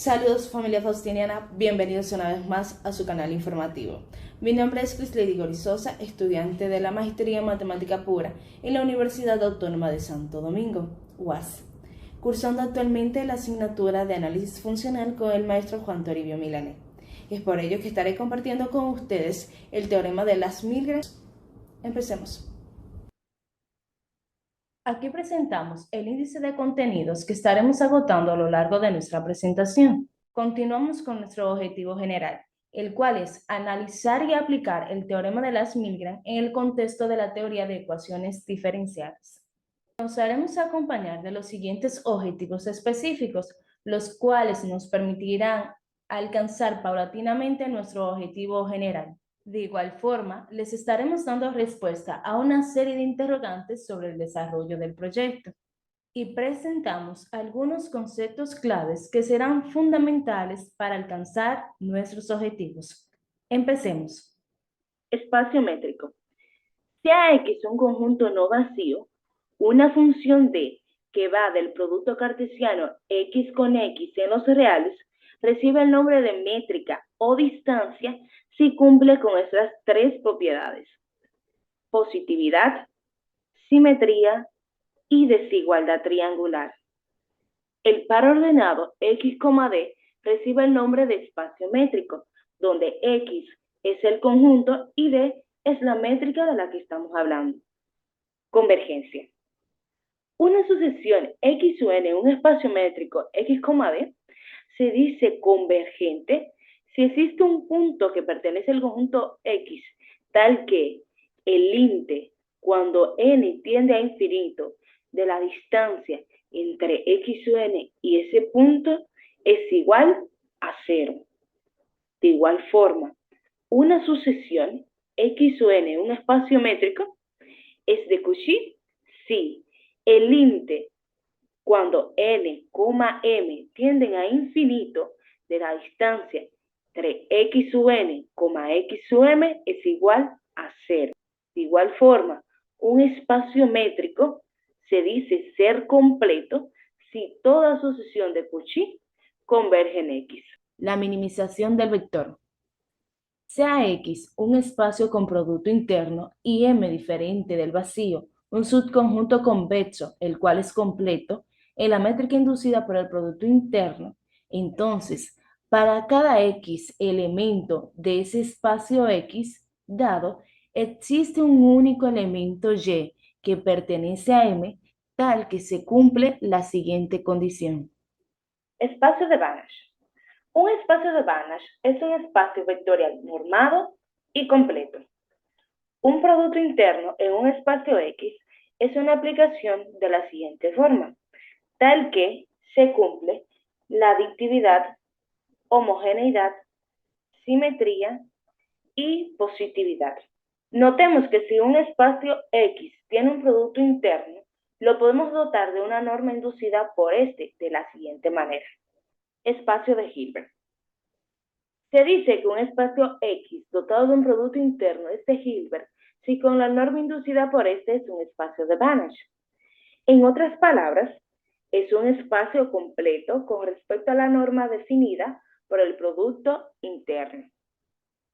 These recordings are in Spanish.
Saludos familia faustiniana, bienvenidos una vez más a su canal informativo. Mi nombre es Crislady Gorizosa, estudiante de la Maestría en Matemática Pura en la Universidad Autónoma de Santo Domingo, UAS, cursando actualmente la asignatura de Análisis Funcional con el maestro Juan Toribio Milané. Es por ello que estaré compartiendo con ustedes el teorema de las Milgras. Empecemos. Aquí presentamos el índice de contenidos que estaremos agotando a lo largo de nuestra presentación. Continuamos con nuestro objetivo general, el cual es analizar y aplicar el teorema de las Milgras en el contexto de la teoría de ecuaciones diferenciales. Nos haremos acompañar de los siguientes objetivos específicos, los cuales nos permitirán alcanzar paulatinamente nuestro objetivo general. De igual forma, les estaremos dando respuesta a una serie de interrogantes sobre el desarrollo del proyecto y presentamos algunos conceptos claves que serán fundamentales para alcanzar nuestros objetivos. Empecemos. Espacio métrico. Sea X un conjunto no vacío, una función D que va del producto cartesiano X con X en los reales recibe el nombre de métrica o distancia si cumple con estas tres propiedades: positividad, simetría y desigualdad triangular. El par ordenado X, D recibe el nombre de espacio métrico, donde X es el conjunto y D es la métrica de la que estamos hablando. Convergencia. Una sucesión X o N en un espacio métrico X, D se dice convergente si existe un punto que pertenece al conjunto X, tal que el límite cuando N tiende a infinito de la distancia entre X o N y ese punto es igual a 0. De igual forma, una sucesión X o N en un espacio métrico es de Cauchy si el límite cuando N, M tienden a infinito de la distancia entre X u N, X u M es igual a 0. De igual forma, un espacio métrico se dice ser completo si toda sucesión de Cauchy converge en X. La minimización del vector. Sea X un espacio con producto interno y M diferente del vacío, un subconjunto convexo, el cual es completo, en la métrica inducida por el producto interno, entonces, para cada X elemento de ese espacio X dado, existe un único elemento Y que pertenece a M, tal que se cumple la siguiente condición. Espacio de Banach. Un espacio de Banach es un espacio vectorial normado y completo. Un producto interno en un espacio X es una aplicación de la siguiente forma, tal que se cumple la aditividad, homogeneidad, simetría y positividad. Notemos que si un espacio X tiene un producto interno, lo podemos dotar de una norma inducida por este de la siguiente manera. Espacio de Hilbert. Se dice que un espacio X dotado de un producto interno es de Hilbert si con la norma inducida por este es un espacio de Banach. En otras palabras, es un espacio completo con respecto a la norma definida por el producto interno.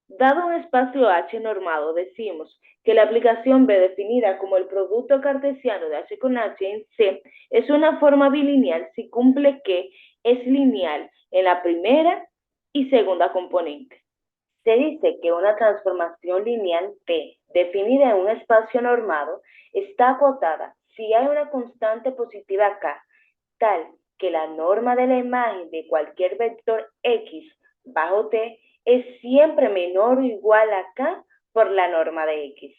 Dado un espacio H normado, decimos que la aplicación B definida como el producto cartesiano de H con H en C es una forma bilineal si cumple que es lineal en la primera y segunda componente. Se dice que una transformación lineal T definida en un espacio normado está acotada si hay una constante positiva K, tal que la norma de la imagen de cualquier vector X bajo T es siempre menor o igual a K por la norma de X.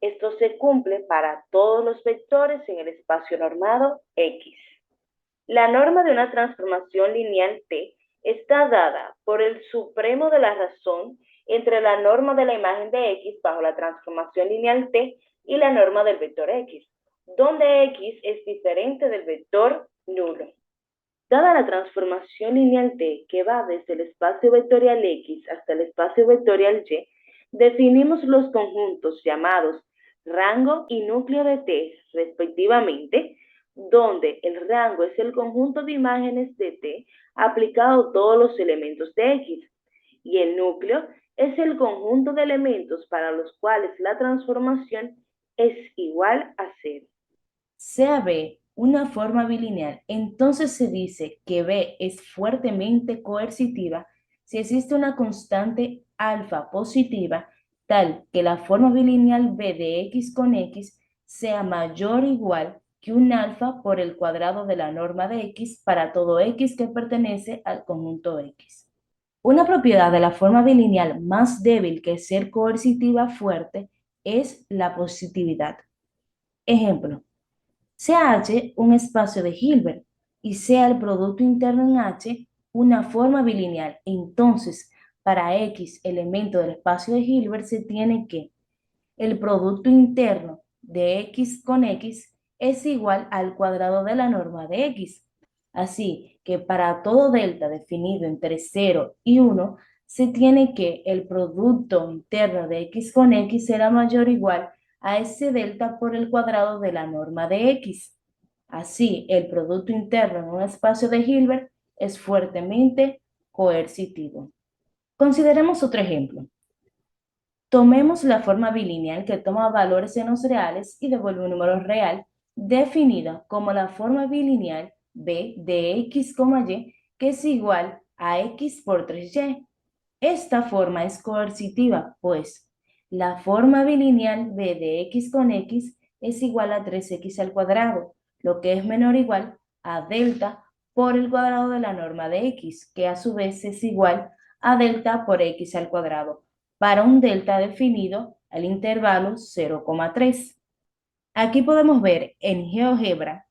Esto se cumple para todos los vectores en el espacio normado X. La norma de una transformación lineal T está dada por el supremo de la razón entre la norma de la imagen de X bajo la transformación lineal T y la norma del vector X, donde X es diferente del vector nulo. Dada la transformación lineal T que va desde el espacio vectorial X hasta el espacio vectorial Y, definimos los conjuntos llamados rango y núcleo de T respectivamente, donde el rango es el conjunto de imágenes de T aplicado a todos los elementos de X, y el núcleo es el conjunto de elementos para los cuales la transformación es igual a 0. Sea B una forma bilineal, entonces se dice que B es fuertemente coercitiva si existe una constante alfa positiva tal que la forma bilineal B de X con X sea mayor o igual que un alfa por el cuadrado de la norma de X para todo X que pertenece al conjunto X. Una propiedad de la forma bilineal más débil que ser coercitiva fuerte es la positividad. Ejemplo, sea H un espacio de Hilbert y sea el producto interno en H una forma bilineal. Entonces, para X elemento del espacio de Hilbert se tiene que el producto interno de X con X es igual al cuadrado de la norma de X. Así que para todo delta definido entre 0 y 1, se tiene que el producto interno de X con X será mayor o igual a ese delta por el cuadrado de la norma de X. Así, el producto interno en un espacio de Hilbert es fuertemente coercitivo. Consideremos otro ejemplo. Tomemos la forma bilineal que toma valores en los reales y devuelve un número real, definida como la forma bilineal b de x, y, que es igual a x por 3y. Esta forma es coercitiva, pues la forma bilineal b de x con x es igual a 3x al cuadrado, lo que es menor o igual a delta por el cuadrado de la norma de x, que a su vez es igual a delta por x al cuadrado, para un delta definido al intervalo 0,3. Aquí podemos ver en GeoGebra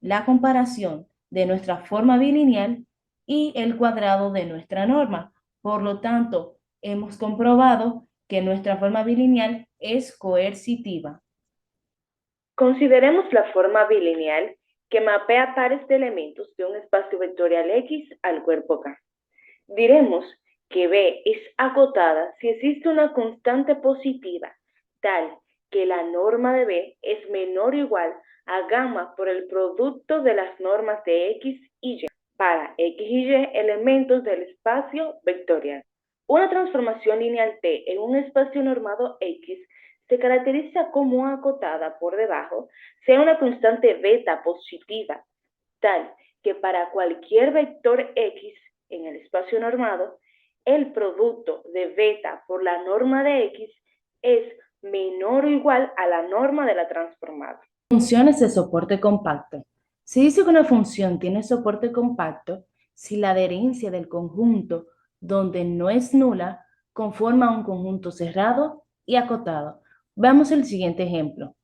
la comparación de nuestra forma bilineal y el cuadrado de nuestra norma. Por lo tanto, hemos comprobado que nuestra forma bilineal es coercitiva. Consideremos la forma bilineal que mapea pares de elementos de un espacio vectorial X al cuerpo K. Diremos que B es acotada si existe una constante positiva tal que la norma de B es menor o igual a gamma por el producto de las normas de X y Y para X y Y elementos del espacio vectorial. Una transformación lineal T en un espacio normado X se caracteriza como acotada por debajo sea una constante beta positiva tal que para cualquier vector X en el espacio normado, el producto de beta por la norma de X es menor o igual a la norma de la transformada. Funciones de soporte compacto. Se dice que una función tiene soporte compacto si la adherencia del conjunto donde no es nula conforma un conjunto cerrado y acotado. Veamos el siguiente ejemplo.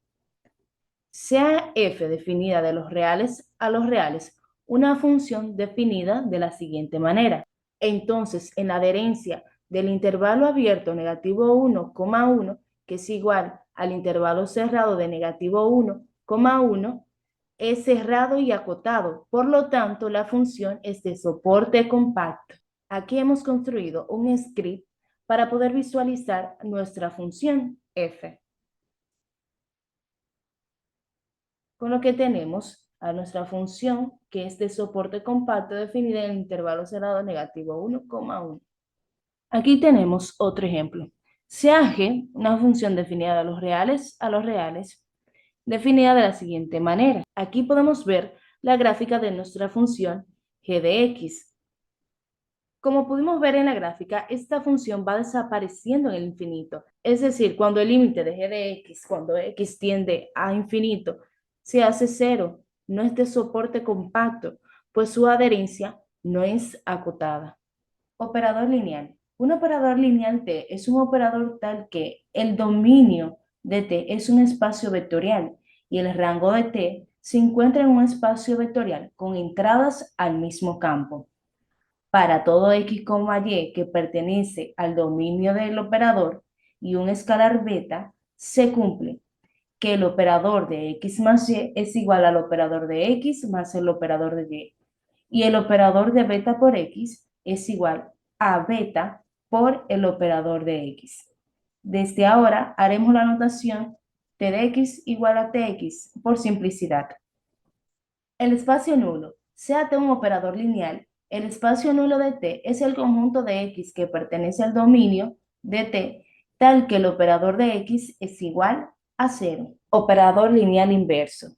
Sea f definida de los reales a los reales una función definida de la siguiente manera. Entonces, en la adherencia del intervalo abierto negativo 1,1, que es igual al intervalo cerrado de negativo 1,1, es cerrado y acotado. Por lo tanto, la función es de soporte compacto. Aquí hemos construido un script para poder visualizar nuestra función f. Con lo que tenemos a nuestra función que es de soporte compacto definida en el intervalo cerrado negativo 1,1. Aquí tenemos otro ejemplo. Sea g una función definida de los reales a los reales, definida de la siguiente manera. Aquí podemos ver la gráfica de nuestra función g de x. Como pudimos ver en la gráfica, esta función va desapareciendo en el infinito. Es decir, cuando el límite de g de x, cuando x tiende a infinito, se hace cero, no es de soporte compacto, pues su adherencia no es acotada. Operador lineal. Un operador lineal T es un operador tal que el dominio de T es un espacio vectorial y el rango de T se encuentra en un espacio vectorial con entradas al mismo campo. Para todo x, y que pertenece al dominio del operador y un escalar beta, se cumple que el operador de x más y es igual al operador de x más el operador de y. Y el operador de beta por x es igual a beta por el operador de x. Desde ahora haremos la notación t de x igual a tx por simplicidad. El espacio nulo, sea T un operador lineal, El espacio nulo de T es el conjunto de X que pertenece al dominio de T, tal que el operador de X es igual a 0. Operador lineal inverso.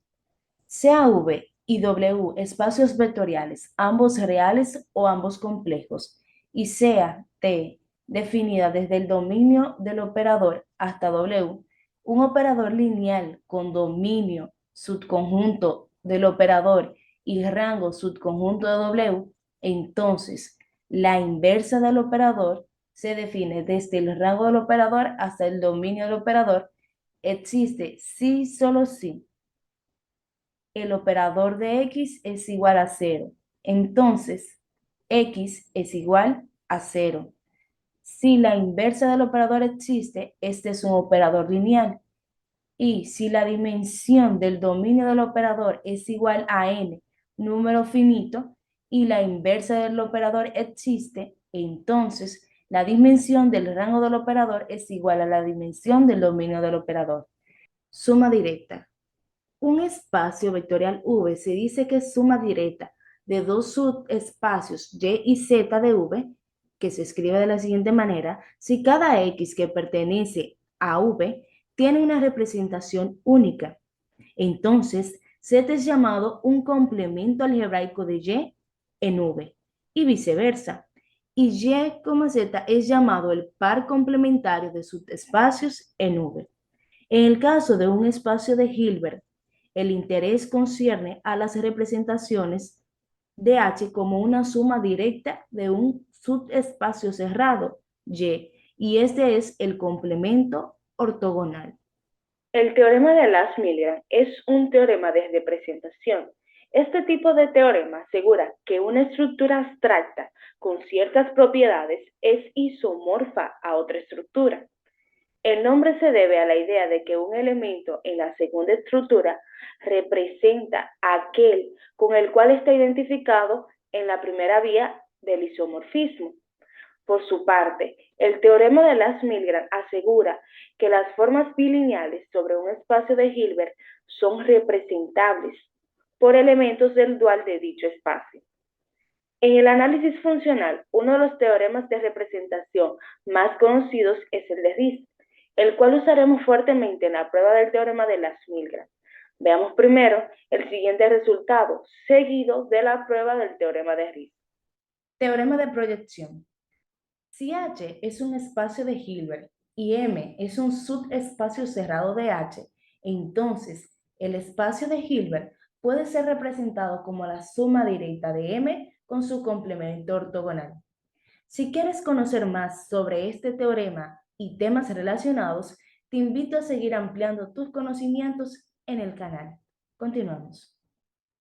Sea V y W espacios vectoriales, ambos reales o ambos complejos, y sea T definida desde el dominio del operador hasta W, un operador lineal con dominio subconjunto del operador y rango subconjunto de W, entonces la inversa del operador se define desde el rango del operador hasta el dominio del operador. Existe si solo si el operador de X es igual a 0. Entonces, X es igual a 0. Si la inversa del operador existe, este es un operador lineal. Y si la dimensión del dominio del operador es igual a n, número finito, y la inversa del operador existe, entonces la dimensión del rango del operador es igual a la dimensión del dominio del operador. Suma directa. Un espacio vectorial V se dice que es suma directa de dos subespacios Y y Z de V, que se escribe de la siguiente manera: si cada X que pertenece a V tiene una representación única, entonces Z es llamado un complemento algebraico de Y en V, y viceversa. Y Y, Z es llamado el par complementario de subespacios en V. En el caso de un espacio de Hilbert, el interés concierne a las representaciones de H como una suma directa de un subespacio cerrado, y este es el complemento ortogonal. El teorema de Lash-Milgram es un teorema de representación. Este tipo de teorema asegura que una estructura abstracta con ciertas propiedades es isomorfa a otra estructura. El nombre se debe a la idea de que un elemento en la segunda estructura representa aquel con el cual está identificado en la primera vía del isomorfismo. Por su parte, el teorema de Lash-Milgram asegura que las formas bilineales sobre un espacio de Hilbert son representables por elementos del dual de dicho espacio. En el análisis funcional, uno de los teoremas de representación más conocidos es el de Riesz, el cual usaremos fuertemente en la prueba del teorema de Lash-Milgram. Veamos primero el siguiente resultado, seguido de la prueba del teorema de Riesz. Teorema de proyección. Si H es un espacio de Hilbert y M es un subespacio cerrado de H, entonces el espacio de Hilbert puede ser representado como la suma directa de M con su complemento ortogonal. Si quieres conocer más sobre este teorema y temas relacionados, te invito a seguir ampliando tus conocimientos en el canal. Continuamos.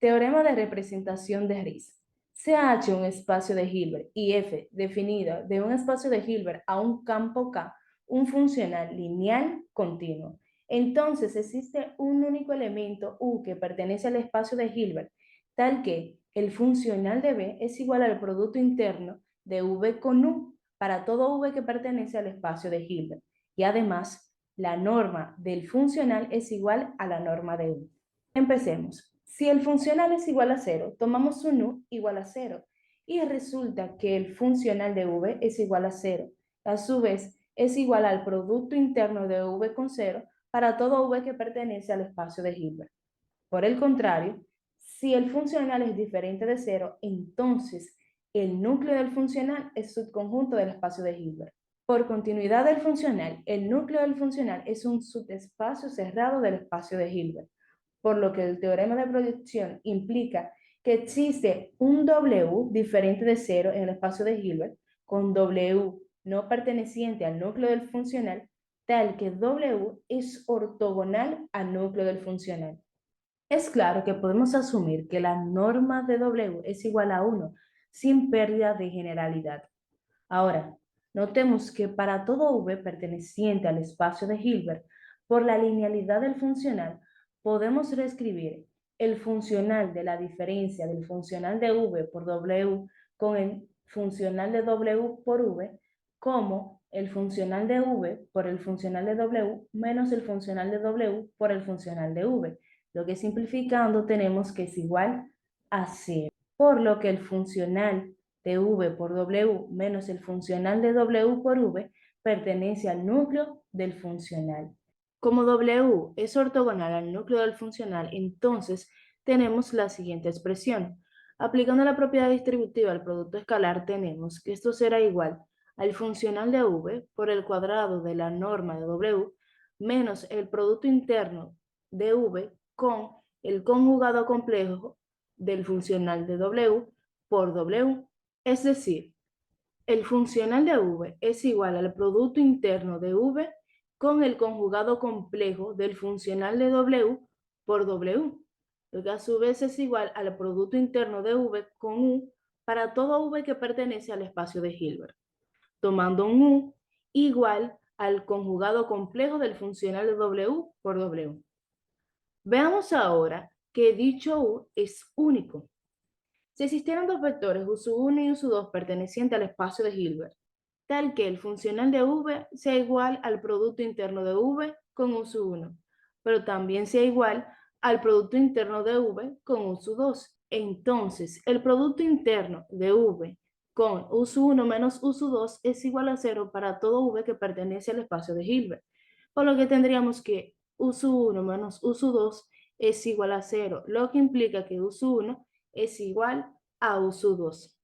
Teorema de representación de Riesz. Sea H un espacio de Hilbert y F definido de un espacio de Hilbert a un campo K, un funcional lineal continuo. Entonces existe un único elemento U que pertenece al espacio de Hilbert, tal que el funcional de B es igual al producto interno de V con U para todo V que pertenece al espacio de Hilbert. Y además, la norma del funcional es igual a la norma de U. Empecemos. Si el funcional es igual a 0, tomamos un U igual a 0 y resulta que el funcional de V es igual a 0. A su vez, es igual al producto interno de V con 0 para todo V que pertenece al espacio de Hilbert. Por el contrario, si el funcional es diferente de 0, entonces el núcleo del funcional es subconjunto del espacio de Hilbert. Por continuidad del funcional, el núcleo del funcional es un subespacio cerrado del espacio de Hilbert, por lo que el teorema de proyección implica que existe un W diferente de 0 en el espacio de Hilbert, con W no perteneciente al núcleo del funcional, tal que W es ortogonal al núcleo del funcional. Es claro que podemos asumir que la norma de W es igual a 1, sin pérdida de generalidad. Ahora, notemos que para todo V perteneciente al espacio de Hilbert, por la linealidad del funcional, podemos reescribir el funcional de la diferencia del funcional de V por W con el funcional de W por V como el funcional de V por el funcional de W menos el funcional de W por el funcional de V, lo que simplificando tenemos que es igual a 0, por lo que el funcional de V por W menos el funcional de W por V pertenece al núcleo del funcional. Como W es ortogonal al núcleo del funcional, entonces tenemos la siguiente expresión. Aplicando la propiedad distributiva al producto escalar, tenemos que esto será igual al funcional de V por el cuadrado de la norma de W menos el producto interno de V con el conjugado complejo del funcional de W por W. Es decir, el funcional de V es igual al producto interno de V con el conjugado complejo del funcional de W por W, lo que a su vez es igual al producto interno de V con U para todo V que pertenece al espacio de Hilbert, tomando un U igual al conjugado complejo del funcional de W por W. Veamos ahora que dicho U es único. Si existieran dos vectores U1 y U2 pertenecientes al espacio de Hilbert, tal que el funcional de V sea igual al producto interno de V con U1, pero también sea igual al producto interno de V con U2. Entonces, el producto interno de V con U1 menos U2 es igual a 0 para todo V que pertenece al espacio de Hilbert, por lo que tendríamos que U1 menos U2 es igual a 0, lo que implica que U1 es igual a U2.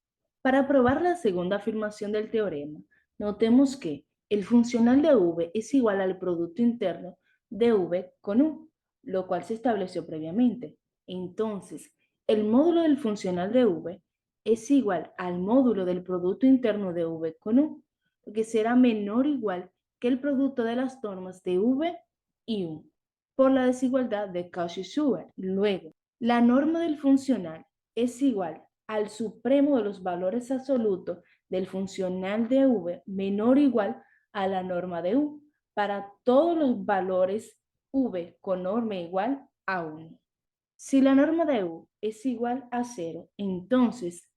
Para probar la segunda afirmación del teorema, notemos que el funcional de V es igual al producto interno de V con U, lo cual se estableció previamente. Entonces, el módulo del funcional de V es igual al módulo del producto interno de V con U, lo que será menor o igual que el producto de las normas de V y U, por la desigualdad de Cauchy-Schubert. Luego, la norma del funcional es igual al supremo de los valores absolutos del funcional de V menor o igual a la norma de U para todos los valores V con norma igual a 1. Si la norma de U es igual a 0, entonces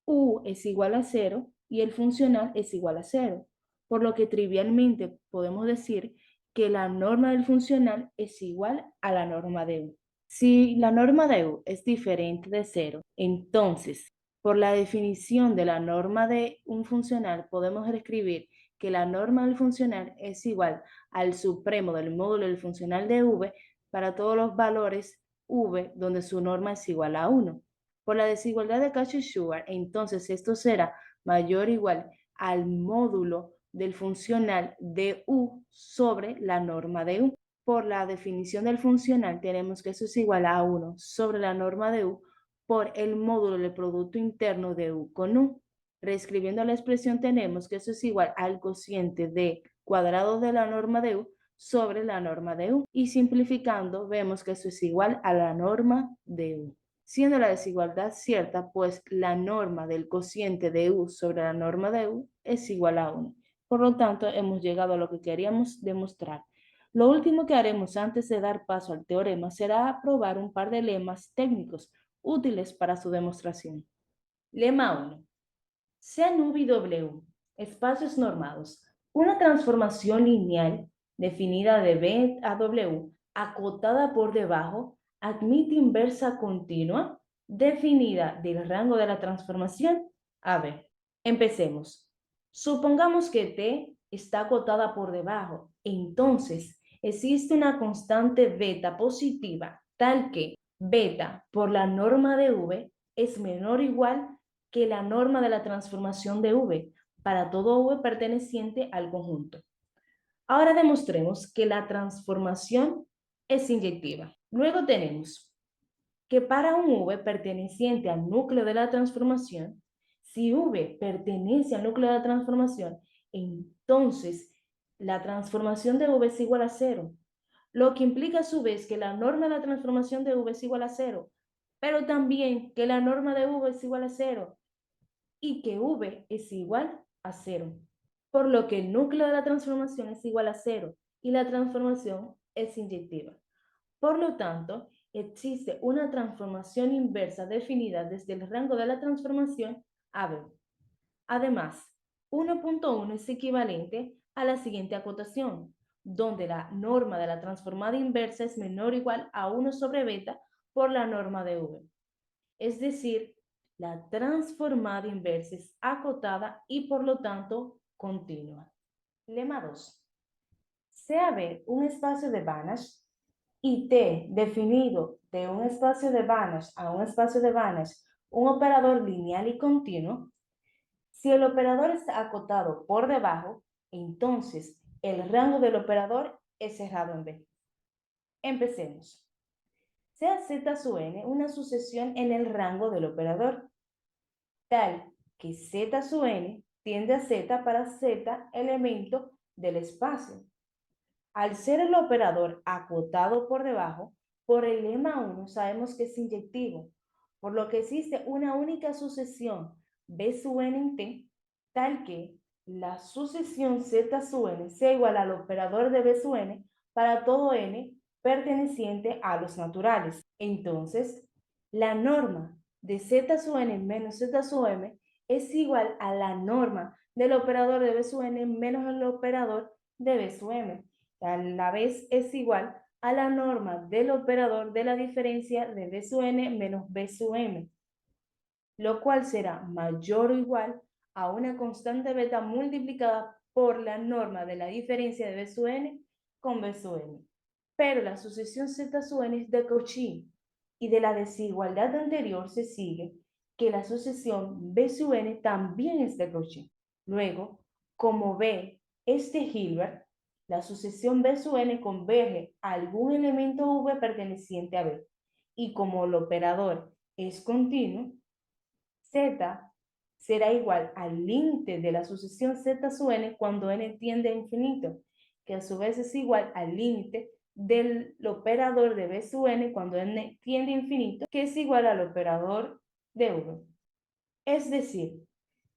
U es igual a 0 y el funcional es igual a 0, por lo que trivialmente podemos decir que la norma del funcional es igual a la norma de U. Si la norma de U es diferente de 0, entonces, por la definición de la norma de un funcional, podemos escribir que la norma del funcional es igual al supremo del módulo del funcional de V para todos los valores V donde su norma es igual a 1. Por la desigualdad de Cauchy-Schubert, entonces esto será mayor o igual al módulo del funcional de U sobre la norma de U. Por la definición del funcional tenemos que eso es igual a 1 sobre la norma de U por el módulo del producto interno de U con U. Reescribiendo la expresión tenemos que eso es igual al cociente de cuadrado de la norma de U sobre la norma de U. Y simplificando vemos que eso es igual a la norma de U. Siendo la desigualdad cierta, pues la norma del cociente de U sobre la norma de U es igual a 1. Por lo tanto, hemos llegado a lo que queríamos demostrar. Lo último que haremos antes de dar paso al teorema será probar un par de lemas técnicos útiles para su demostración. Lema 1. Sean V y W, espacios normados, una transformación lineal definida de B a W, acotada por debajo, admite inversa continua, definida del rango de la transformación a B. Empecemos. Supongamos que T está acotada por debajo, entonces existe una constante beta positiva, tal que beta por la norma de V es menor o igual que la norma de la transformación de V para todo V perteneciente al conjunto. Ahora demostremos que la transformación es inyectiva. Luego tenemos que para un V perteneciente al núcleo de la transformación, si V pertenece al núcleo de la transformación, entonces la transformación de V es igual a 0, lo que implica a su vez que la norma de la transformación de V es igual a 0, pero también que la norma de V es igual a 0 y que V es igual a 0, por lo que el núcleo de la transformación es igual a 0 y la transformación es inyectiva. Por lo tanto, existe una transformación inversa definida desde el rango de la transformación a B. Además, 1.1 es equivalente a la siguiente acotación, donde la norma de la transformada inversa es menor o igual a 1 sobre beta por la norma de V. Es decir, La transformada inversa es acotada y por lo tanto continua. Lema 2. Sea B un espacio de Banach y T definido de un espacio de Banach a un espacio de Banach un operador lineal y continuo. Si el operador está acotado por debajo, entonces el rango del operador es cerrado en B. Empecemos. Sea Z sub n una sucesión en el rango del operador, tal que Z sub n tiende a Z para Z elemento del espacio. Al ser el operador acotado por debajo, por el lema 1 sabemos que es inyectivo, por lo que existe una única sucesión B sub n en T, tal que la sucesión Z sub n sea igual al operador de B sub n para todo n perteneciente a los naturales. Entonces, la norma de Z sub n menos Z sub m es igual a la norma del operador de B sub n menos el operador de B sub m. A la vez es igual a la norma del operador de la diferencia de B sub n menos B sub m, lo cual será mayor o igual a una constante beta multiplicada por la norma de la diferencia de B sub n con B sub m. Pero la sucesión Z sub n es de Cauchy, y de la desigualdad anterior se sigue que la sucesión B sub n también es de Cauchy. Luego, como B es de Hilbert, la sucesión B sub n converge a algún elemento V perteneciente a B. Y como el operador es continuo, Z será igual al límite de la sucesión Z sub n cuando n tiende a infinito, que a su vez es igual al límite del operador de B sub n cuando n tiende a infinito, que es igual al operador de V. Es decir,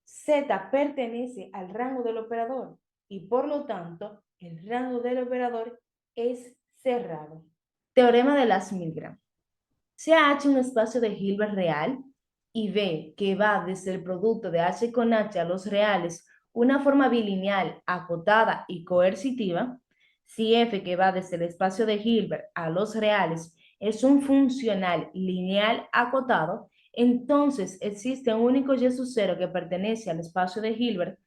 Z pertenece al rango del operador y por lo tanto el rango del operador es cerrado. Teorema de Las-Milgram. Sea H un espacio de Hilbert real y B que va desde el producto de H con H a los reales una forma bilineal acotada y coercitiva, si F que va desde el espacio de Hilbert a los reales es un funcional lineal acotado, entonces existe un único Y sub 0 que pertenece al espacio de Hilbert,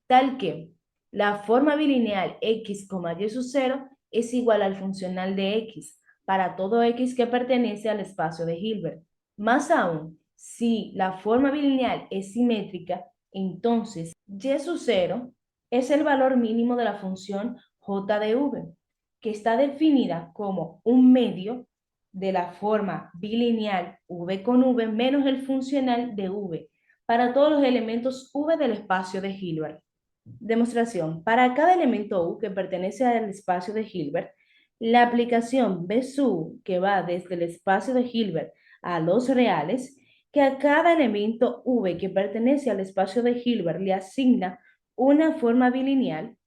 tal que la forma bilineal X, Y sub 0 es igual al funcional de X para todo X que pertenece al espacio de Hilbert. Más aún, si la forma bilineal es simétrica, entonces Y sub 0 es el valor mínimo de la función j de v, que está definida como un medio de la forma bilineal v con v menos el funcional de v para todos los elementos v del espacio de Hilbert. Demostración. Para cada elemento U que pertenece al espacio de Hilbert, la aplicación B sub que va desde el espacio de Hilbert a los reales, que a cada elemento V que pertenece al espacio de Hilbert le asigna una forma bilineal,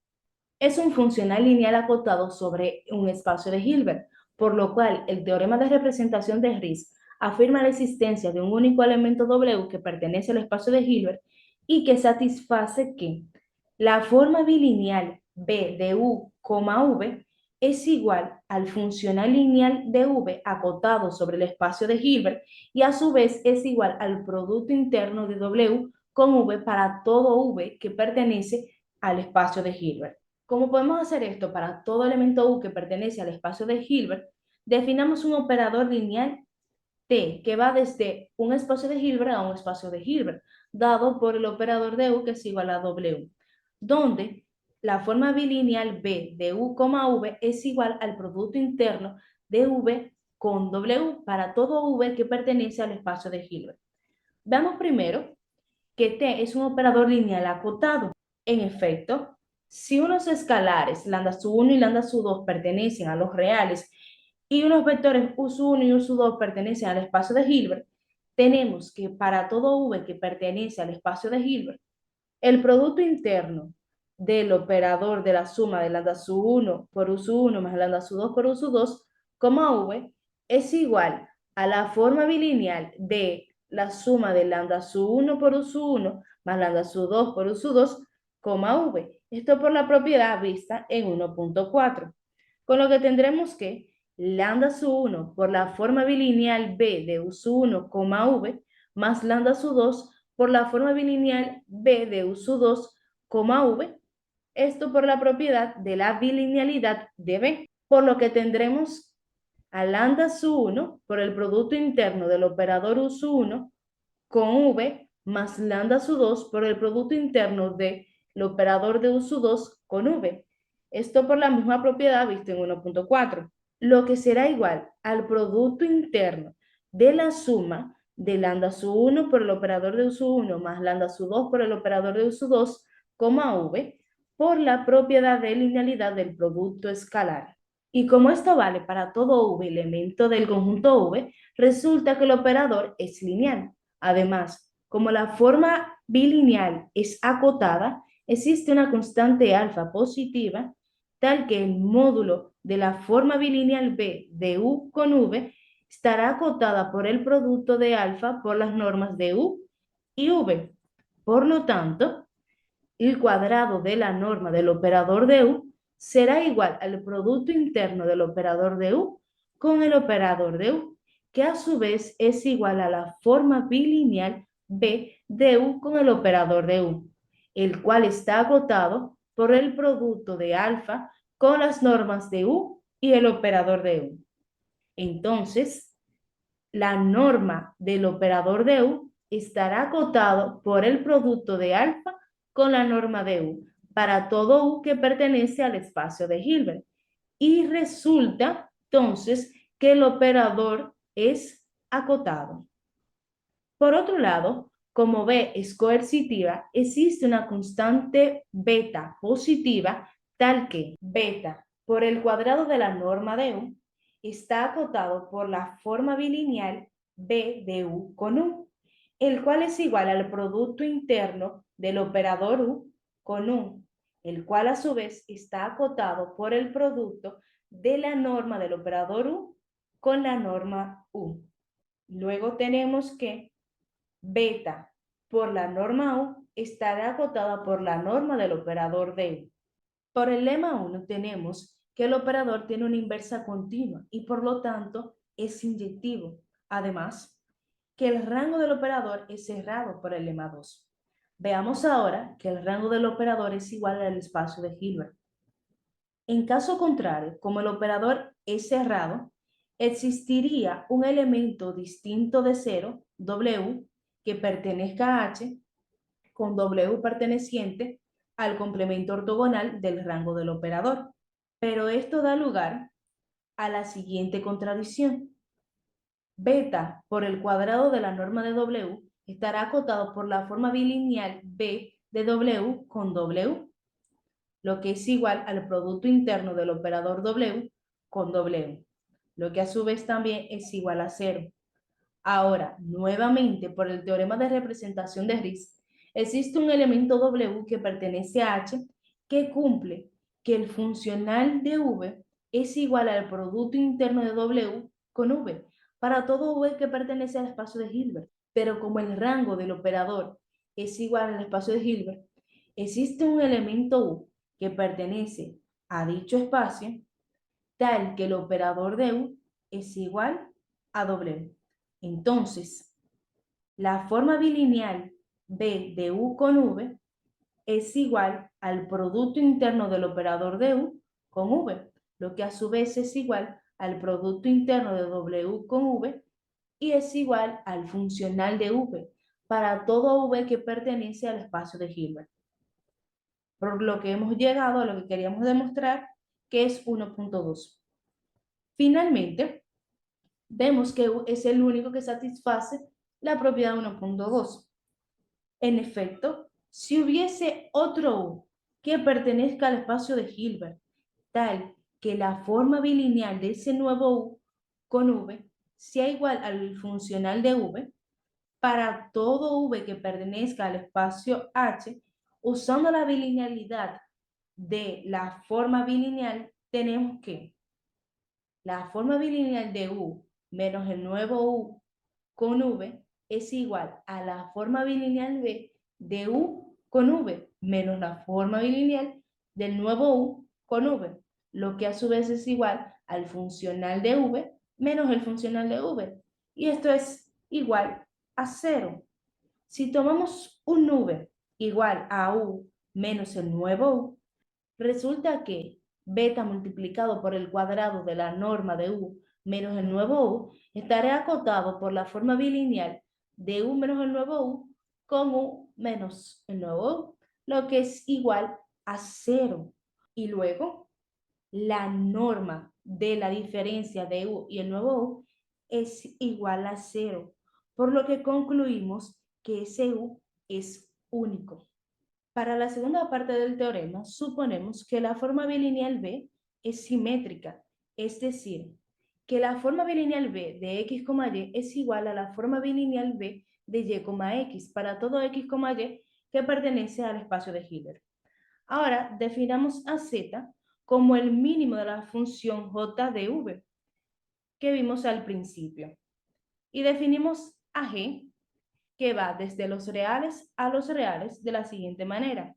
es un funcional lineal acotado sobre un espacio de Hilbert, por lo cual el teorema de representación de Riesz afirma la existencia de un único elemento W que pertenece al espacio de Hilbert y que satisface que la forma bilineal B de U, V es igual al funcional lineal de V acotado sobre el espacio de Hilbert y a su vez es igual al producto interno de W con V para todo V que pertenece al espacio de Hilbert. ¿Cómo podemos hacer esto para todo elemento U que pertenece al espacio de Hilbert? Definamos un operador lineal T que va desde un espacio de Hilbert a un espacio de Hilbert, dado por el operador de U que es igual a W, donde la forma bilineal B de U, V es igual al producto interno de V con W para todo V que pertenece al espacio de Hilbert. Veamos primero que T es un operador lineal acotado. En efecto, si unos escalares, lambda sub 1 y lambda sub 2 pertenecen a los reales y unos vectores U sub 1 y U sub 2 pertenecen al espacio de Hilbert, tenemos que para todo V que pertenece al espacio de Hilbert, el producto interno del operador de la suma de lambda sub 1 por U sub 1 más lambda sub 2 por U sub 2, V, es igual a la forma bilineal de la suma de lambda sub 1 por U sub 1 más lambda sub 2 por U sub 2, V. Esto por la propiedad vista en 1.4. Con lo que tendremos que lambda sub 1 por la forma bilineal B de U sub 1, V más lambda sub 2 por la forma bilineal B de U sub 2, V, esto por la propiedad de la bilinealidad de B, por lo que tendremos a lambda sub 1 por el producto interno del operador U sub 1 con V más lambda sub 2 por el producto interno del operador de U sub 2 con V. Esto por la misma propiedad vista en 1.4, lo que será igual al producto interno de la suma de lambda sub 1 por el operador de U sub 1 más lambda sub 2 por el operador de U sub 2, V, por la propiedad de linealidad del producto escalar. Y como esto vale para todo V elemento del conjunto V, resulta que el operador es lineal. Además, como la forma bilineal es acotada, existe una constante alfa positiva, tal que el módulo de la forma bilineal B de U con V estará acotada por el producto de alfa por las normas de U y V. Por lo tanto, el cuadrado de la norma del operador de U será igual al producto interno del operador de U con el operador de U, que a su vez es igual a la forma bilineal B de U con el operador de U, el cual está agotado por el producto de alfa con las normas de U y el operador de U. Entonces, la norma del operador de U estará acotado por el producto de alfa con la norma de U para todo U que pertenece al espacio de Hilbert. Y resulta entonces que el operador es acotado. Por otro lado, como B es coercitiva, existe una constante beta positiva tal que beta por el cuadrado de la norma de U está acotado por la forma bilineal B de U con U, el cual es igual al producto interno del operador U con U, el cual a su vez está acotado por el producto de la norma del operador U con la norma U. Luego tenemos que beta por la norma U estará acotada por la norma del operador de U. Por el lema 1 tenemos que el operador tiene una inversa continua y por lo tanto es inyectivo. Además, que el rango del operador es cerrado por el lema 2. Veamos ahora que el rango del operador es igual al espacio de Hilbert. En caso contrario, como el operador es cerrado, existiría un elemento distinto de 0, W, que pertenezca a H, con W perteneciente al complemento ortogonal del rango del operador. Pero esto da lugar a la siguiente contradicción. Beta por el cuadrado de la norma de W estará acotado por la forma bilineal B de W con W, lo que es igual al producto interno del operador W con W, lo que a su vez también es igual a 0. Ahora, nuevamente, por el teorema de representación de Riesz, existe un elemento W que pertenece a H que cumple que el funcional de V es igual al producto interno de W con V para todo V que pertenece al espacio de Hilbert. Pero como el rango del operador es igual al espacio de Hilbert, existe un elemento U que pertenece a dicho espacio tal que el operador de U es igual a W. Entonces, la forma bilineal B de U con V es igual al producto interno del operador de U con V, lo que a su vez es igual al producto interno de W con V y es igual al funcional de V para todo V que pertenece al espacio de Hilbert. Por lo que hemos llegado a lo que queríamos demostrar, que es 1.2. Finalmente, vemos que U es el único que satisface la propiedad 1.2. En efecto, si hubiese otro U que pertenezca al espacio de Hilbert, tal que la forma bilineal de ese nuevo U con V sea igual al funcional de V, para todo V que pertenezca al espacio H, usando la bilinealidad de la forma bilineal, tenemos que la forma bilineal de U menos el nuevo U con V es igual a la forma bilineal B de U con V menos la forma bilineal del nuevo U con V, lo que a su vez es igual al funcional de V menos el funcional de V. Y esto es igual a 0. Si tomamos un v igual a u menos el nuevo u, resulta que beta multiplicado por el cuadrado de la norma de u menos el nuevo u estará acotado por la forma bilineal de u menos el nuevo u con u menos el nuevo u, lo que es igual a 0. Y luego, la norma de la diferencia de u y el nuevo u es igual a 0, por lo que concluimos que ese u es único. Para la segunda parte del teorema, suponemos que la forma bilineal b es simétrica, es decir, que la forma bilineal b de x, y es igual a la forma bilineal b de y, x para todo x, y que pertenece al espacio de Hilbert. Ahora, definamos a z como el mínimo de la función j de v que vimos al principio. Y definimos a g, que va desde los reales a los reales de la siguiente manera.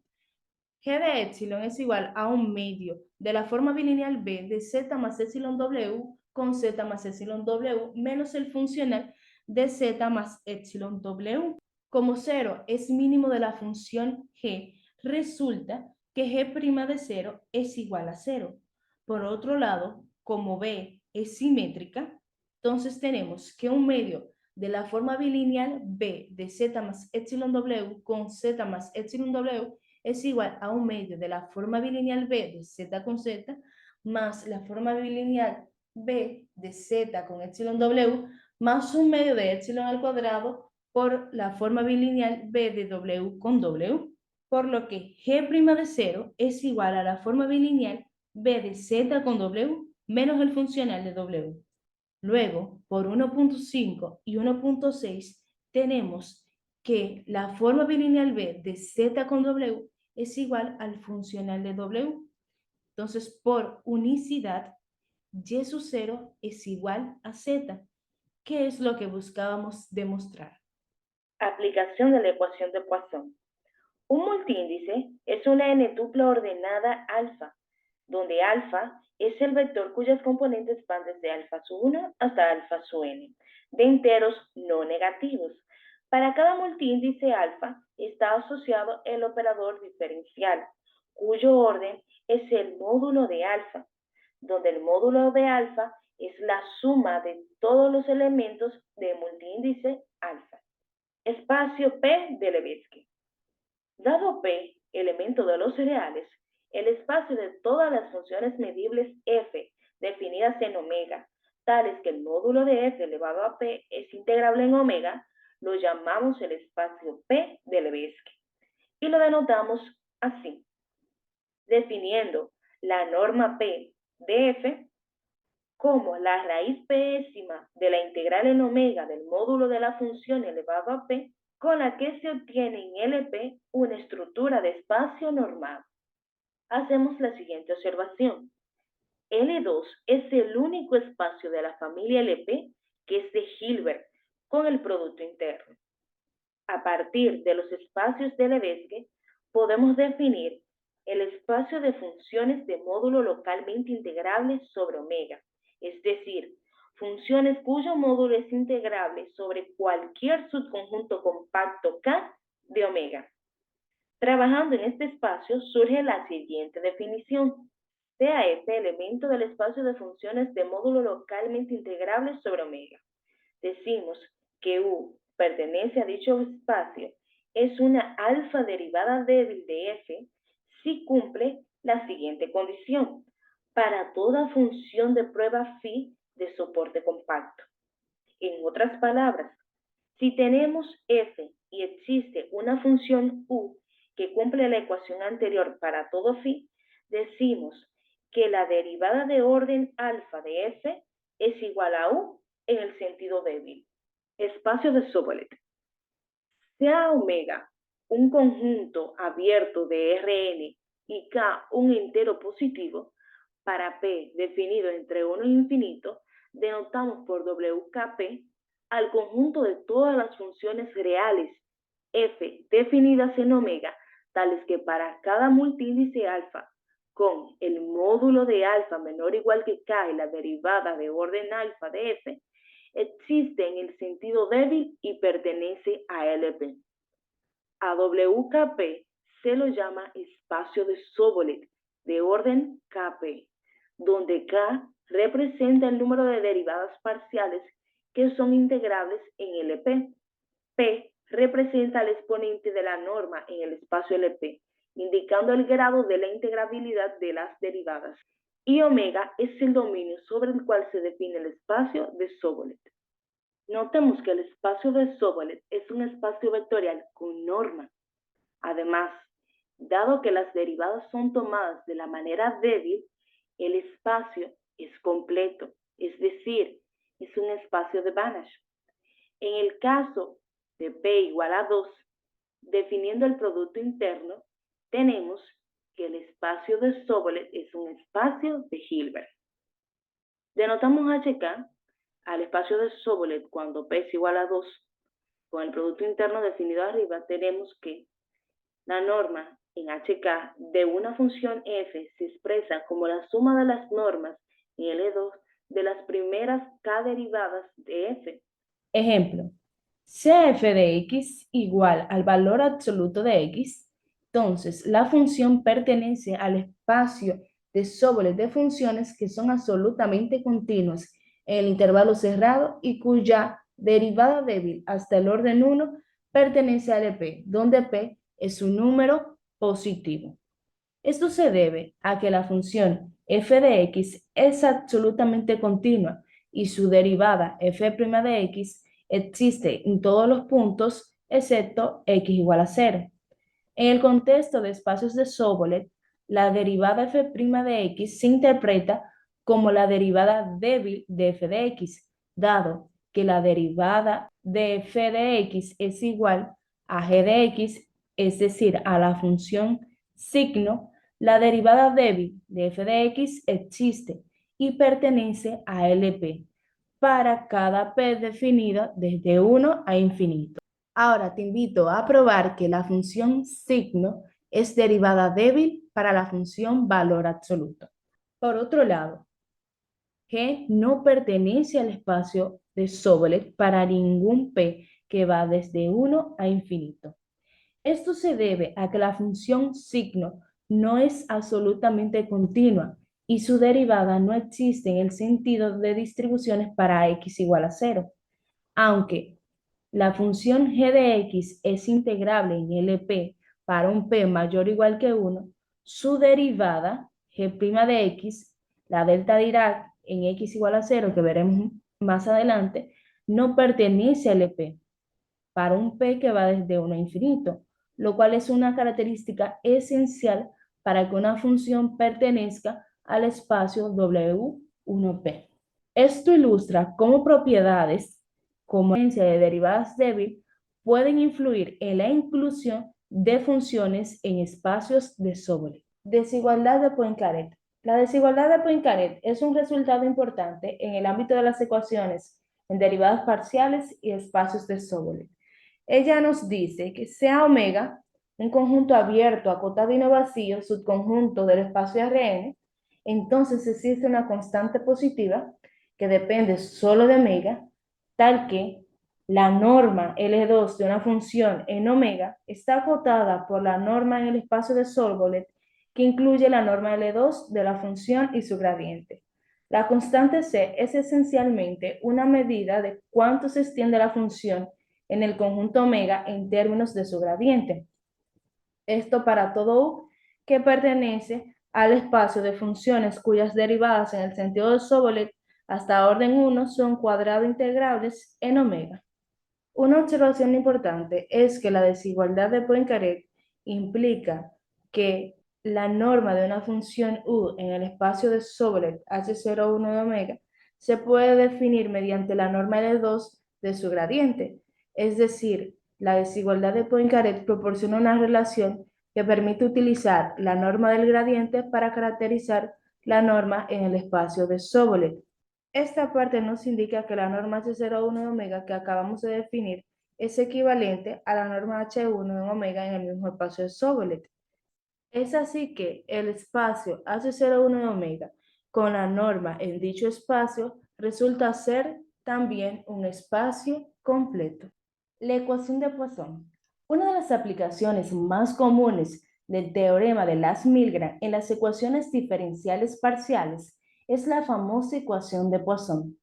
G de epsilon es igual a un medio de la forma bilineal b de z más epsilon w con z más epsilon w menos el funcional de z más epsilon w. Como 0 es mínimo de la función g, resulta que g' de 0 es igual a 0. Por otro lado, como b es simétrica, entonces tenemos que un medio de la forma bilineal b de z más epsilon w con z más epsilon w es igual a un medio de la forma bilineal b de z con z más la forma bilineal b de z con epsilon w más un medio de epsilon al cuadrado por la forma bilineal b de w con w, por lo que g' de 0 es igual a la forma bilineal b de z con w menos el funcional de w. Luego, por 1.5 y 1.6 tenemos que la forma bilineal b de z con w es igual al funcional de w. Entonces, por unicidad, y sub 0 es igual a z, que es lo que buscábamos demostrar. Aplicación de la ecuación de Poisson. Un multiíndice es una n-tupla ordenada alfa, donde alfa es el vector cuyas componentes van desde alfa sub 1 hasta alfa sub n, de enteros no negativos. Para cada multiíndice alfa está asociado el operador diferencial, cuyo orden es el módulo de alfa, donde el módulo de alfa es la suma de todos los elementos del multiíndice alfa. Espacio P de Lebesgue. Dado P, elemento de los reales, el espacio de todas las funciones medibles f definidas en omega, tales que el módulo de f elevado a p es integrable en omega, lo llamamos el espacio P de Lebesgue y lo denotamos así, definiendo la norma P de f como la raíz pésima de la integral en omega del módulo de la función elevado a p, con la que se obtiene en LP una estructura de espacio normado. Hacemos la siguiente observación. L2 es el único espacio de la familia LP que es de Hilbert con el producto interno. A partir de los espacios de Lebesgue, podemos definir el espacio de funciones de módulo localmente integrable sobre omega, es decir, funciones cuyo módulo es integrable sobre cualquier subconjunto compacto K de omega. Trabajando en este espacio surge la siguiente definición. Sea este elemento del espacio de funciones de módulo localmente integrable sobre omega. Decimos que U pertenece a dicho espacio es una alfa derivada débil de f si cumple la siguiente condición para toda función de prueba phi de soporte compacto. En otras palabras, si tenemos f y existe una función u que cumple la ecuación anterior para todo phi, decimos que la derivada de orden alfa de f es igual a u en el sentido débil. Espacio de Sobolev. Sea omega un conjunto abierto de Rn y K un entero positivo, para P definido entre 1 e infinito, denotamos por WKP al conjunto de todas las funciones reales f definidas en omega, tales que para cada multiíndice alfa con el módulo de alfa menor o igual que K y la derivada de orden alfa de f, existe en el sentido débil y pertenece a LP. A WKP se lo llama espacio de Sobolev de orden Kp, donde K representa el número de derivadas parciales que son integrables en LP. P representa el exponente de la norma en el espacio LP, indicando el grado de la integrabilidad de las derivadas. Y omega es el dominio sobre el cual se define el espacio de Sobolev. Notemos que el espacio de Sobolev es un espacio vectorial con norma. Además, dado que las derivadas son tomadas de la manera débil, el espacio es completo, es decir, es un espacio de Banach. En el caso de P igual a 2, definiendo el producto interno, tenemos que el espacio de Sobolev es un espacio de Hilbert. Denotamos HK al espacio de Sobolev cuando P es igual a 2. Con el producto interno definido arriba, tenemos que la norma en HK de una función f se expresa como la suma de las normas en L2 de las primeras k derivadas de f. Ejemplo, CF de x igual al valor absoluto de x, entonces la función pertenece al espacio de Sobolev de funciones que son absolutamente continuas en el intervalo cerrado y cuya derivada débil hasta el orden 1 pertenece al P, donde P es un número positivo. Esto se debe a que la función f de x es absolutamente continua y su derivada f' de x existe en todos los puntos excepto x igual a 0. En el contexto de espacios de Sobolev, la derivada f' de x se interpreta como la derivada débil de f de x, dado que la derivada de f de x es igual a g de x, es decir, a la función signo. La derivada débil de f de x existe y pertenece a LP para cada p definida desde 1 a infinito. Ahora te invito a probar que la función signo es derivada débil para la función valor absoluto. Por otro lado, G no pertenece al espacio de Sobolev para ningún p que va desde 1 a infinito. Esto se debe a que la función signo no es absolutamente continua y su derivada no existe en el sentido de distribuciones para x igual a 0. Aunque la función g de x es integrable en LP para un p mayor o igual que 1, su derivada g' de x, la delta Dirac en x igual a 0, que veremos más adelante, no pertenece a LP para un p que va desde 1 a infinito, lo cual es una característica esencial para que una función pertenezca al espacio W1P. Esto ilustra cómo propiedades como la de derivadas débil pueden influir en la inclusión de funciones en espacios de Sobolev. Desigualdad de Poincaré. La desigualdad de Poincaré es un resultado importante en el ámbito de las ecuaciones en derivadas parciales y espacios de Sobolev. Ella nos dice que sea omega un conjunto abierto, acotado y no vacío, subconjunto del espacio Rn, entonces existe una constante positiva que depende solo de omega, tal que la norma L2 de una función en omega está acotada por la norma en el espacio de Sobolev que incluye la norma L2 de la función y su gradiente. La constante C es esencialmente una medida de cuánto se extiende la función en el conjunto omega en términos de su gradiente. Esto para todo U que pertenece al espacio de funciones cuyas derivadas en el sentido de Sobolev hasta orden 1 son cuadrado integrables en omega. Una observación importante es que la desigualdad de Poincaré implica que la norma de una función U en el espacio de Sobolev H01 de omega se puede definir mediante la norma L2 de su gradiente. Es decir, la desigualdad de Poincaré proporciona una relación que permite utilizar la norma del gradiente para caracterizar la norma en el espacio de Sobolev. Esta parte nos indica que la norma H01 de omega que acabamos de definir es equivalente a la norma H1 de omega en el mismo espacio de Sobolev. Es así que el espacio H01 de omega con la norma en dicho espacio resulta ser también un espacio completo. La ecuación de Poisson. Una de las aplicaciones más comunes del teorema de Lasse-Milgren en las ecuaciones diferenciales parciales es la famosa ecuación de Poisson.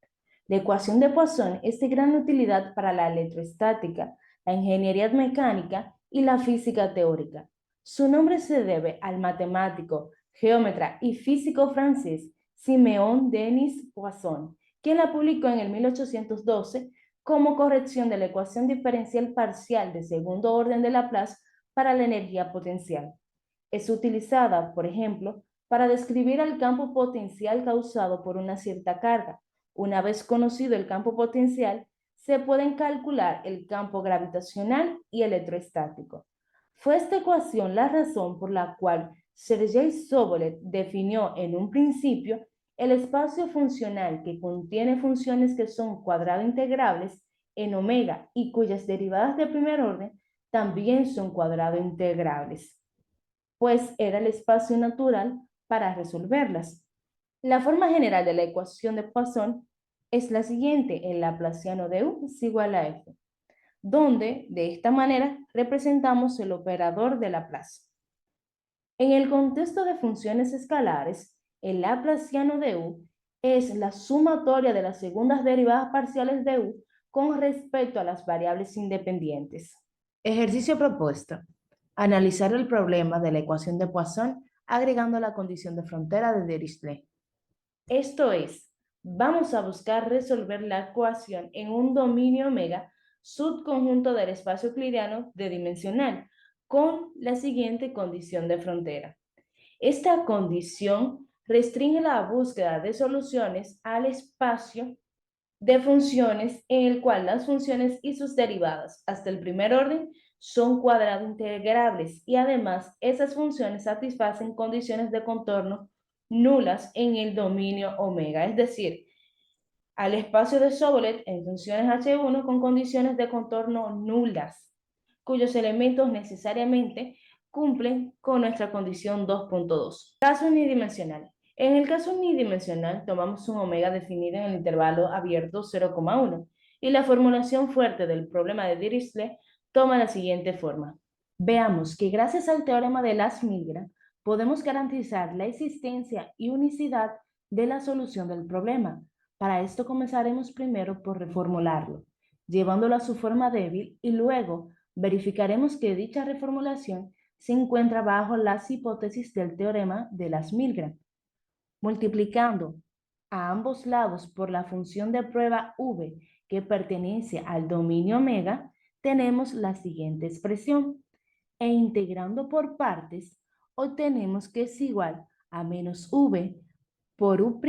La ecuación de Poisson es de gran utilidad para la electroestática, la ingeniería mecánica y la física teórica. Su nombre se debe al matemático, geómetra y físico francés Siméon Denis Poisson, quien la publicó en el 1812 como corrección de la ecuación diferencial parcial de segundo orden de Laplace para la energía potencial. Es utilizada, por ejemplo, para describir el campo potencial causado por una cierta carga. Una vez conocido el campo potencial, se pueden calcular el campo gravitacional y electrostático. Fue esta ecuación la razón por la cual Sergei Sobolev definió en un principio el espacio funcional que contiene funciones que son cuadrado integrables en omega y cuyas derivadas de primer orden también son cuadrado integrables, pues era el espacio natural para resolverlas. La forma general de la ecuación de Poisson es la siguiente: el laplaciano de U es igual a F, donde de esta manera representamos el operador de Laplace. En el contexto de funciones escalares, el laplaciano de U es la sumatoria de las segundas derivadas parciales de U con respecto a las variables independientes. Ejercicio propuesto: analizar el problema de la ecuación de Poisson agregando la condición de frontera de Dirichlet. Esto es, vamos a buscar resolver la ecuación en un dominio omega subconjunto del espacio euclidiano de dimensional con la siguiente condición de frontera. Esta condición restringe la búsqueda de soluciones al espacio de funciones en el cual las funciones y sus derivadas hasta el primer orden son cuadrado integrables y además esas funciones satisfacen condiciones de contorno nulas en el dominio omega, es decir, al espacio de Sobolev en funciones H1 con condiciones de contorno nulas, cuyos elementos necesariamente cumplen con nuestra condición 2.2. Caso unidimensional. En el caso unidimensional, tomamos un omega definido en el intervalo abierto 0,1 y la formulación fuerte del problema de Dirichlet toma la siguiente forma. Veamos que gracias al teorema de Lasse-Milgren podemos garantizar la existencia y unicidad de la solución del problema. Para esto comenzaremos primero por reformularlo, llevándolo a su forma débil y luego verificaremos que dicha reformulación se encuentra bajo las hipótesis del teorema de Lasse-Milgren. Multiplicando a ambos lados por la función de prueba v que pertenece al dominio omega, tenemos la siguiente expresión. E integrando por partes, obtenemos que es igual a menos v por u'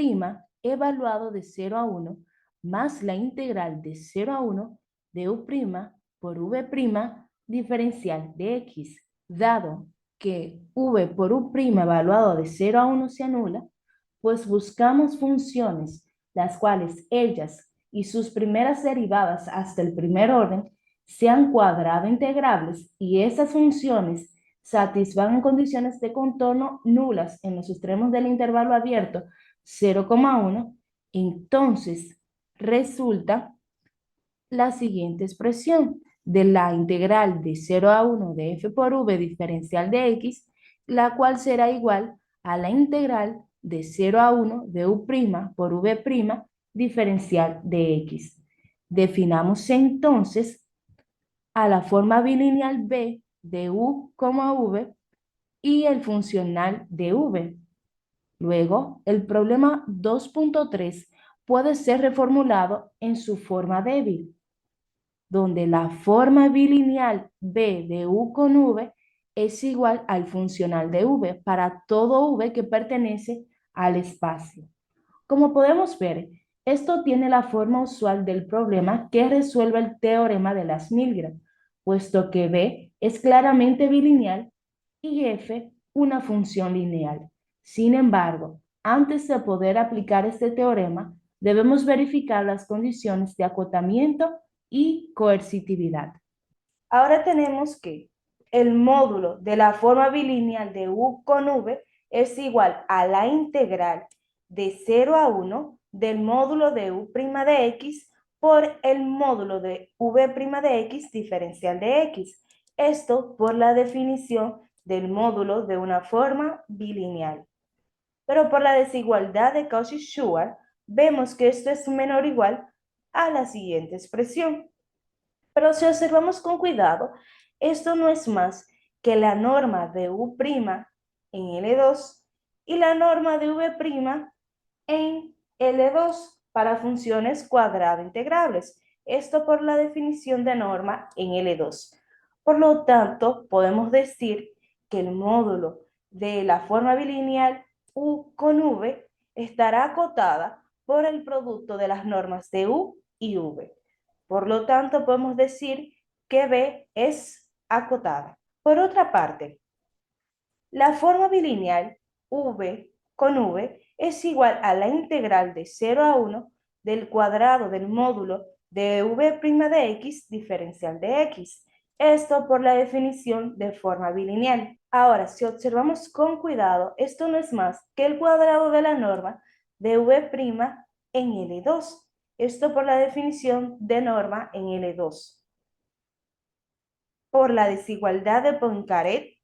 evaluado de 0 a 1 más la integral de 0 a 1 de u' por v' diferencial de x. Dado que v por u' evaluado de 0 a 1 se anula, pues buscamos funciones las cuales ellas y sus primeras derivadas hasta el primer orden sean cuadrado integrables y esas funciones satisfagan condiciones de contorno nulas en los extremos del intervalo abierto 0,1, entonces resulta la siguiente expresión de la integral de 0 a 1 de f por v diferencial de x, la cual será igual a la integral de 0 a 1 de u' por v' diferencial de x. Definamos entonces a la forma bilineal b de u, v y el funcional de v. Luego, el problema 2.3 puede ser reformulado en su forma débil, donde la forma bilineal b de u con v es igual al funcional de v para todo v que pertenece al espacio. Como podemos ver, esto tiene la forma usual del problema que resuelve el teorema de Lasse-Milgren, puesto que b es claramente bilineal y f una función lineal. Sin embargo, antes de poder aplicar este teorema, debemos verificar las condiciones de acotamiento y coercitividad. Ahora tenemos que el módulo de la forma bilineal de u con v es igual a la integral de 0 a 1 del módulo de u' de x por el módulo de v' de x diferencial de x. Esto por la definición del módulo de una forma bilineal. Pero por la desigualdad de Cauchy-Schwarz, vemos que esto es menor o igual a la siguiente expresión. Pero si observamos con cuidado, esto no es más que la norma de u' en L2 y la norma de v' en L2 para funciones cuadrado integrables. Esto por la definición de norma en L2. Por lo tanto, podemos decir que el módulo de la forma bilineal u con v estará acotada por el producto de las normas de u y v. Por lo tanto, podemos decir que b es acotada. Por otra parte, la forma bilineal v con v es igual a la integral de 0 a 1 del cuadrado del módulo de v' de x diferencial de x. Esto por la definición de forma bilineal. Ahora, si observamos con cuidado, esto no es más que el cuadrado de la norma de v' en L2. Esto por la definición de norma en L2. Por la desigualdad de Poincaré,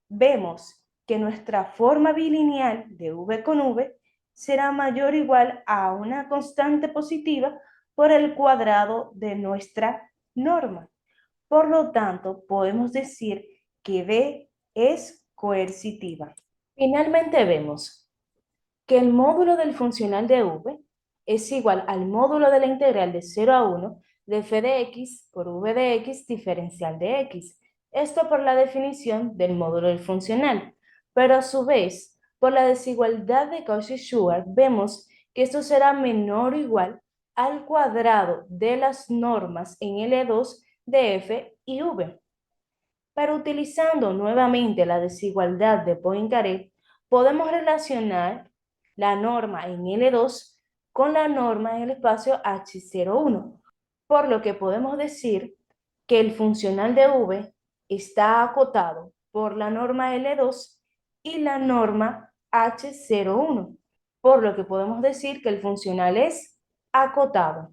vemos que nuestra forma bilineal de v con v será mayor o igual a una constante positiva por el cuadrado de nuestra norma. Por lo tanto, podemos decir que b es coercitiva. Finalmente vemos que el módulo del funcional de v es igual al módulo de la integral de 0 a 1 de f de x por v de x diferencial de x. Esto por la definición del módulo del funcional. Pero a su vez, por la desigualdad de Cauchy-Schwarz, vemos que esto será menor o igual al cuadrado de las normas en L2 de f y v. Pero utilizando nuevamente la desigualdad de Poincaré, podemos relacionar la norma en L2 con la norma en el espacio H01, por lo que podemos decir que el funcional de v está acotado por la norma L2 y la norma H01, por lo que podemos decir que el funcional es acotado.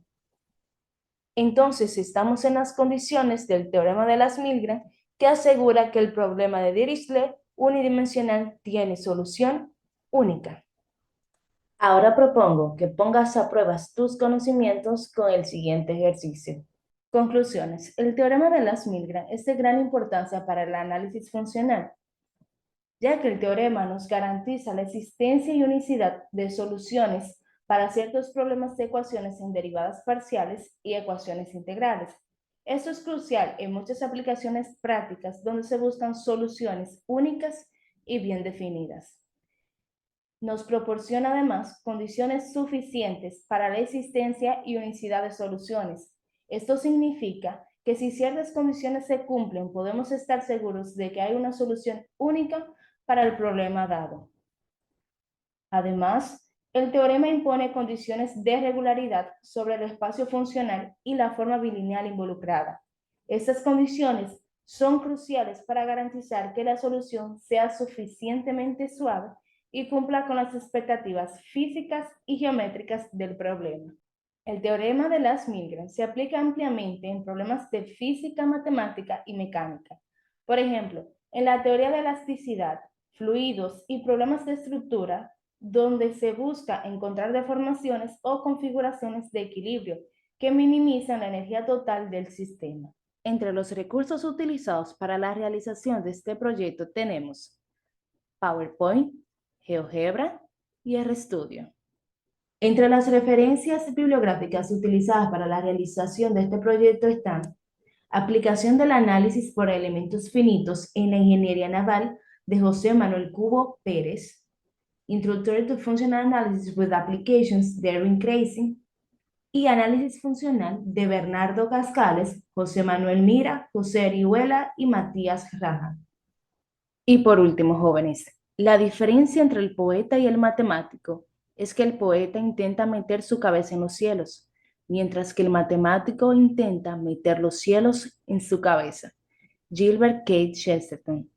Entonces, estamos en las condiciones del teorema de las Milgram que asegura que el problema de Dirichlet unidimensional tiene solución única. Ahora propongo que pongas a prueba tus conocimientos con el siguiente ejercicio. Conclusiones. El teorema de las Milgram es de gran importancia para el análisis funcional, ya que el teorema nos garantiza la existencia y unicidad de soluciones para ciertos problemas de ecuaciones en derivadas parciales y ecuaciones integrales. Esto es crucial en muchas aplicaciones prácticas donde se buscan soluciones únicas y bien definidas. Nos proporciona además condiciones suficientes para la existencia y unicidad de soluciones. Esto significa que si ciertas condiciones se cumplen, podemos estar seguros de que hay una solución única para el problema dado. Además, el teorema impone condiciones de regularidad sobre el espacio funcional y la forma bilineal involucrada. Estas condiciones son cruciales para garantizar que la solución sea suficientemente suave y cumpla con las expectativas físicas y geométricas del problema. El teorema de las Milgram se aplica ampliamente en problemas de física, matemática y mecánica. Por ejemplo, en la teoría de elasticidad, fluidos y problemas de estructura, donde se busca encontrar deformaciones o configuraciones de equilibrio que minimizan la energía total del sistema. Entre los recursos utilizados para la realización de este proyecto tenemos PowerPoint, GeoGebra y RStudio. Entre las referencias bibliográficas utilizadas para la realización de este proyecto están Aplicación del análisis por elementos finitos en la ingeniería naval de José Manuel Cubo Pérez, Introductory to Functional Analysis with Applications de Erwin Kreising, y Análisis Funcional de Bernardo Cascales, José Manuel Mira, José Orihuela y Matías Raja. Y por último, jóvenes, la diferencia entre el poeta y el matemático es que el poeta intenta meter su cabeza en los cielos, mientras que el matemático intenta meter los cielos en su cabeza. Gilbert K. Chesterton.